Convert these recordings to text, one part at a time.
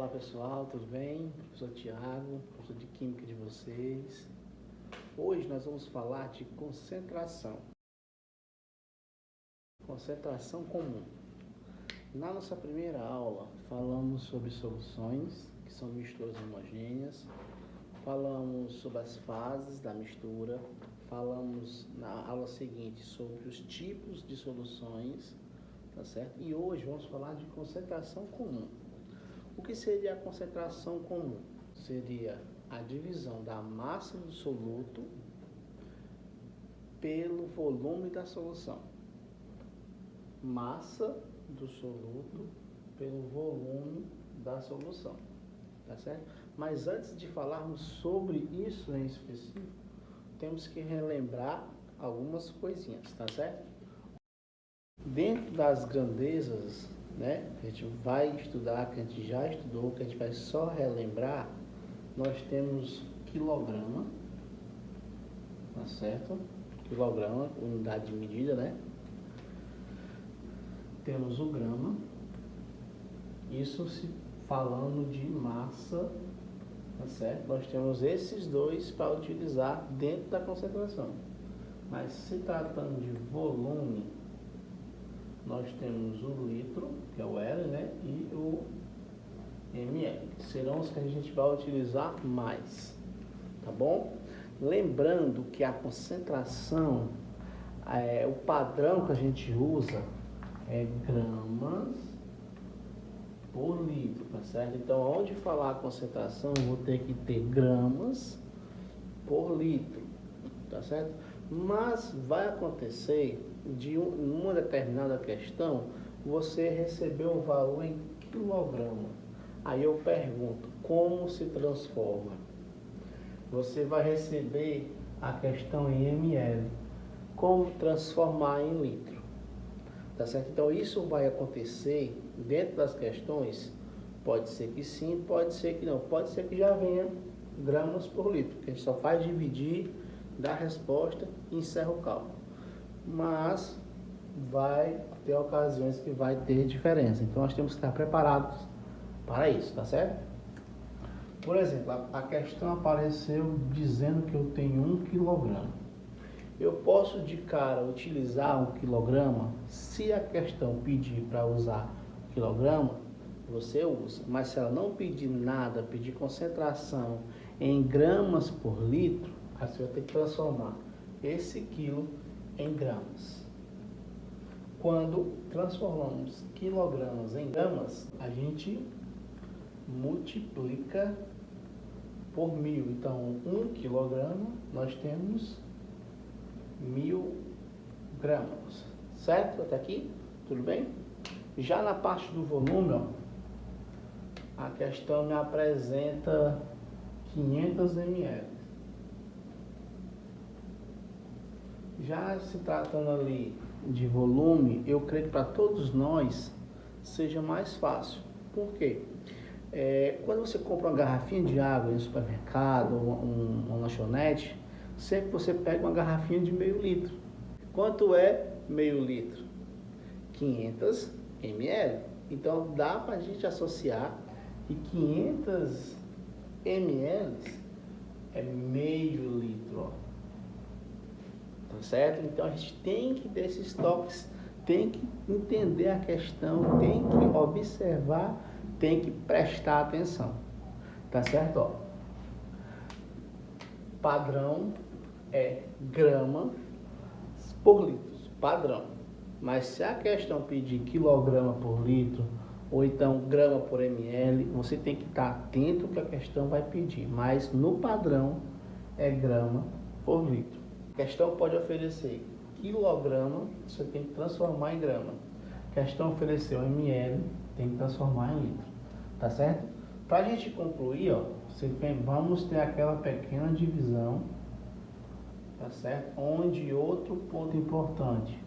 Olá pessoal, tudo bem? Professor Tiago, professor de Química de vocês. Hoje nós vamos falar de concentração. Concentração comum. Na nossa primeira aula falamos sobre soluções, que são misturas homogêneas. Falamos sobre as fases da mistura. Falamos na aula seguinte sobre os tipos de soluções, tá certo? E hoje vamos falar de concentração comum. O que seria a concentração comum? Seria a divisão da massa do soluto pelo volume da solução. Massa do soluto pelo volume da solução, tá certo? Mas antes de falarmos sobre isso em específico, temos que relembrar algumas coisinhas, tá certo? Dentro das grandezas, né, que a gente vai estudar, que a gente já estudou, que a gente vai só relembrar, nós temos quilograma, tá certo? Quilograma, unidade de medida, né? Temos o grama, isso se falando de massa, tá certo? Nós temos esses dois para utilizar dentro da concentração. Mas se tratando de volume, nós temos o litro, que é o L, né? E o ml, que serão os que a gente vai utilizar mais, tá bom? Lembrando que a concentração, o padrão que a gente usa é gramas por litro, tá certo? Então, onde falar a concentração, eu vou ter que ter gramas por litro, tá certo? Mas vai acontecer de uma determinada questão, você recebeu o valor em quilograma. Aí eu pergunto, como se transforma? Você vai receber a questão em ml. Como transformar em litro? Tá certo? Então isso vai acontecer dentro das questões. Pode ser que sim, pode ser que não. Pode ser que já venha gramas por litro, que a gente só faz dividir, dá a resposta e encerra o cálculo. Mas vai ter ocasiões que vai ter diferença. Então nós temos que estar preparados para isso, tá certo? Por exemplo, a questão apareceu dizendo que eu tenho 1 quilograma. Eu posso de cara utilizar 1 quilograma? Se a questão pedir para usar quilograma, você usa. Mas se ela não pedir nada, pedir concentração em gramas por litro, aí você vai ter que transformar esse quilo em gramas. Quando transformamos quilogramas em gramas, a gente multiplica por 1000. Então, 1 quilograma, nós temos 1000 gramas. Certo? Até aqui? Tudo bem? Já na parte do volume, ó, a questão me apresenta 500 ml. Já se tratando ali de volume, eu creio que para todos nós seja mais fácil. Por quê? Quando você compra uma garrafinha de água em um supermercado, uma lanchonete, sempre você pega uma garrafinha de meio litro. Quanto é meio litro? 500 ml. Então dá para a gente associar que 500 ml é meio litro, ó. Tá certo? Então a gente tem que ter esses toques, tem que entender a questão, tem que observar, tem que prestar atenção. Tá certo? Ó. Padrão é grama por litro, padrão. Mas se a questão pedir quilograma por litro, ou então grama por ml, você tem que estar atento que a questão vai pedir. Mas no padrão é grama por litro. A questão pode oferecer quilograma, você tem que transformar em grama. A questão ofereceu ml, tem que transformar em litro. Tá certo? Para a gente concluir, ó, vamos ter aquela pequena divisão, tá certo? Onde outro ponto importante,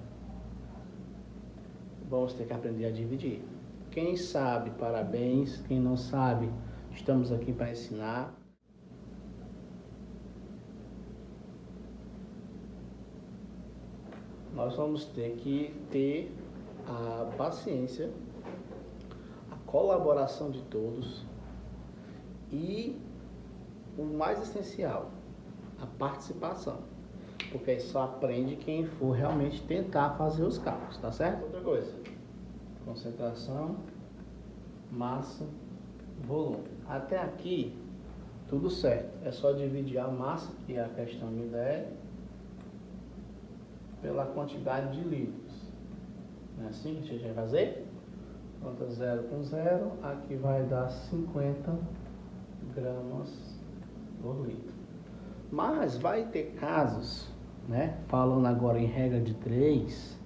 vamos ter que aprender a dividir. Quem sabe, parabéns. Quem não sabe, estamos aqui para ensinar. Nós vamos ter que ter a paciência, a colaboração de todos, E o mais essencial, a participação. Porque aí só aprende quem for realmente tentar fazer os cálculos, tá certo? Outra coisa, concentração, massa, volume. Até aqui, tudo certo. É só dividir a massa, que a questão me der, pela quantidade de litros. Não é assim que a gente vai fazer? Conta 0 com 0, aqui vai dar 50 gramas por litro. Mas vai ter casos, né, falando agora em regra de 3,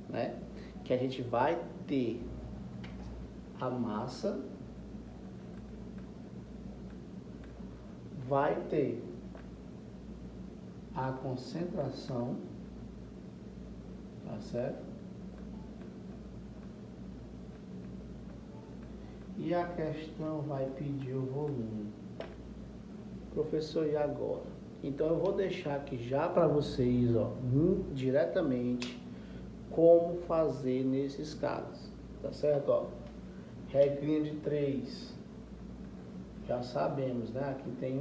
né, que a gente vai ter a massa, vai ter a concentração, tá certo? E a questão vai pedir o volume. Professor, e agora? Então eu vou deixar aqui já para vocês, ó, diretamente como fazer nesses casos, tá certo? Ó, regrinha de 3, já sabemos, né? Aqui tem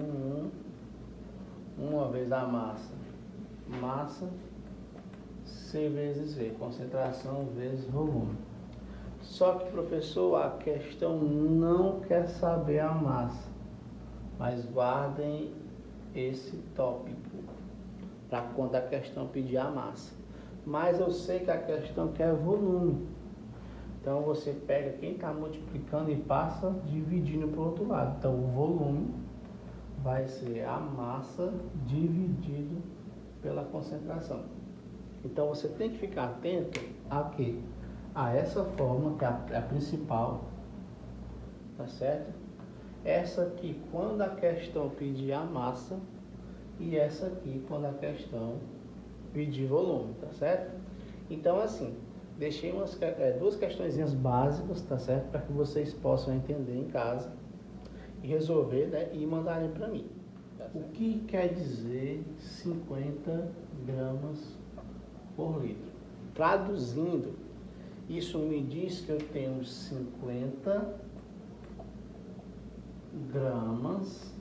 uma vez a massa C vezes V, concentração vezes volume. Só que, professor, a questão não quer saber a massa, mas guardem esse tópico para quando a questão pedir a massa. Mas eu sei que a questão quer volume. Então você pega quem está multiplicando e passa dividindo para o outro lado. Então o volume vai ser a massa dividido pela concentração. Então você tem que ficar atento a quê? A essa fórmula, que é a principal, tá certo? Essa aqui quando a questão pedir a massa e essa aqui quando a questão pedir volume, tá certo? Então assim, deixei duas questõezinhas básicas, tá certo? Para que vocês possam entender em casa e resolver, né? E mandarem para mim. Tá, o que quer dizer 50 gramas por litro? Traduzindo, isso me diz que eu tenho 50 gramas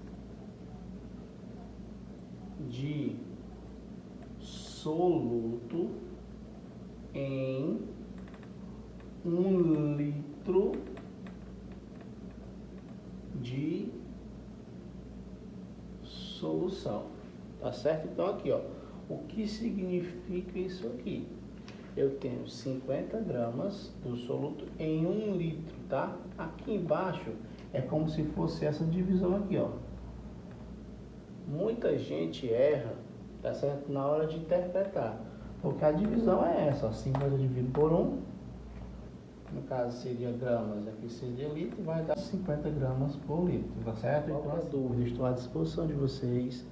de soluto em 1 litro de solução, tá certo? Então aqui, ó, o que significa isso aqui? Eu tenho 50 gramas do soluto em 1 litro, tá? Aqui embaixo é como se fosse essa divisão aqui, ó. Muita gente erra, tá certo? Na hora de interpretar, porque a divisão é essa, ó, 50 dividido por 1, no caso seria gramas, aqui seria litro, vai dar 50 gramas por litro, tá certo? Então, a dúvida, estou à disposição de vocês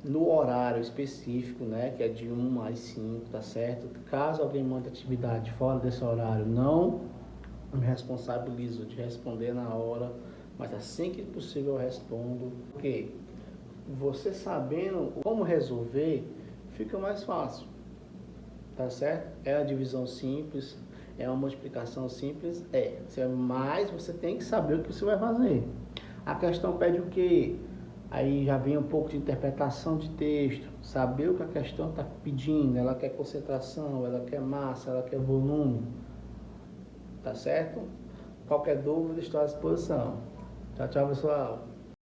no horário específico, né, que é de 1 às 5, tá certo? Caso alguém mande atividade fora desse horário, não me responsabilizo de responder na hora, mas assim que possível eu respondo, porque você sabendo como resolver, fica mais fácil, tá certo? É a divisão simples, é uma multiplicação simples, mas você tem que saber o que você vai fazer. A questão pede o quê? Aí já vem um pouco de interpretação de texto, saber o que a questão está pedindo, ela quer concentração, ela quer massa, ela quer volume, tá certo? Qualquer dúvida, estou à disposição. Tchau, tchau, pessoal.